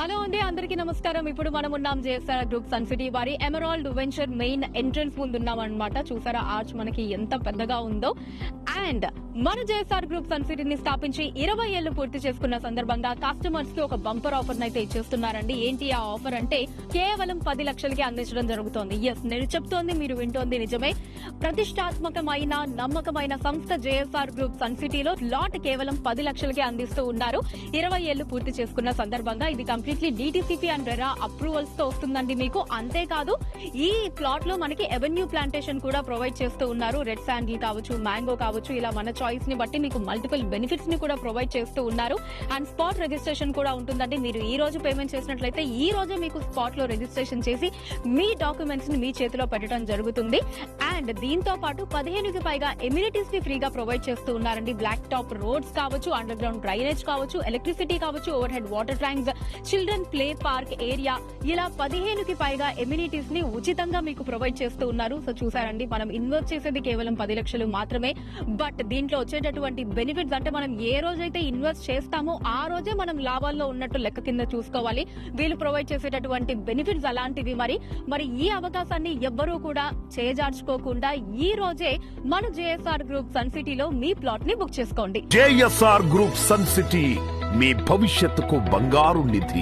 Hello అండి, అందరికీ నమస్కారం. ఇప్పుడు మనం ఉన్నాం జేఎస్ఆర్ గ్రూప్ సన్ సిటీ వారి ఎమరాల్డ్ వెంచర్ మెయిన్ ఎంట్రన్స్ ముందు ఉన్నాం అనమాట. చూసారా ఆర్చ్ మనకి ఎంత పెద్దగా ఉందో. అండ్ మన జేఎస్ఆర్ గ్రూప్ సన్ సిటీని స్థాపించి 20 ఏళ్లు పూర్తి చేసుకున్న సందర్భంగా కస్టమర్స్ కి ఒక బంపర్ ఆఫర్ అయితే ఇచ్చేస్తున్నారండి. ఏంటి ఆ ఆఫర్ అంటే కేవలం 10 లక్షలకి అందించడం జరుగుతోంది. ఎస్, నేను చెప్తోంది మీరు వింటోంది నిజమే. ప్రతిష్టాత్మకమైన నమ్మకమైన సంస్థ జేఎస్ఆర్ గ్రూప్ సన్ సిటీలో లాట్ కేవలం 10 లక్షలకి అందిస్తూ ఉన్నారు. 20 ఏళ్లు పూర్తి చేసుకున్న సందర్భంగా ఇది completely DTCP and RERA approvals తో వస్తుందండి మీకు. అంతేకాదు ఈ ప్లాట్ లో మనకి ఎవెన్యూ ప్లాంటేషన్ కూడా ప్రొవైడ్ చేస్తూ ఉన్నారు. రెడ్ శాండిల్ కావచ్చు, మ్యాంగో కావచ్చు, ఇలా మన చాయిస్ ని బట్టి మీకు మల్టిపుల్ బెనిఫిట్స్ ని కూడా ప్రొవైడ్ చేస్తూ ఉన్నారు. అండ్ స్పాట్ రిజిస్ట్రేషన్ కూడా ఉంటుందండి. మీరు ఈ రోజు పేమెంట్ చేసినట్లయితే ఈ రోజే మీకు స్పాట్ లో రిజిస్ట్రేషన్ చేసి మీ డాక్యుమెంట్స్ ని మీ చేతిలో పెట్టడం జరుగుతుంది. అండ్ దీంతో పాటు 15కి పైగా ఎమ్యూనిటీస్ ని ఫ్రీగా ప్రొవైడ్ చేస్తూ ఉన్నారండి. బ్లాక్ టాప్ రోడ్స్ కావచ్చు, అండర్ గ్రౌండ్ డ్రైనేజ్ కావచ్చు, ఎలక్ట్రిసిటీ కావచ్చు, over head water tanks, children play park area, ఇలా 15కి పైగా ఎమ్యూనిటీస్ ని ఉచితంగా మీకు ప్రొవైడ్ చేస్తూ ఉన్నారు. సో చూసారండి, మనం ఇన్వెస్ట్ చేసేది కేవలం 10 లక్షలు మాత్రమే. బట్ దీంట్లో వచ్చేటటువంటి బెనిఫిట్స్ అంటే మనం ఏ రోజైతే ఇన్వెస్ట్ చేస్తామో ఆ రోజే మనం లాభాల్లో ఉన్నట్టు లెక్క కింద చూసుకోవాలి. వీళ్ళు ప్రొవైడ్ చేసేటటువంటి బెనిఫిట్స్ అలాంటివి. మరి ఈ అవకాశాన్ని ఎవ్వరూ కూడా చేజార్చుకోకుండా ఈ రోజే మన జేఎస్ఆర్ గ్రూప్ సన్ సిటీలో మీ ప్లాట్ ని బుక్ చేసుకోండి. జేఎస్ఆర్ గ్రూప్ సన్ సిటీ మీ భవిష్యత్తుకు బంగారు నిధి.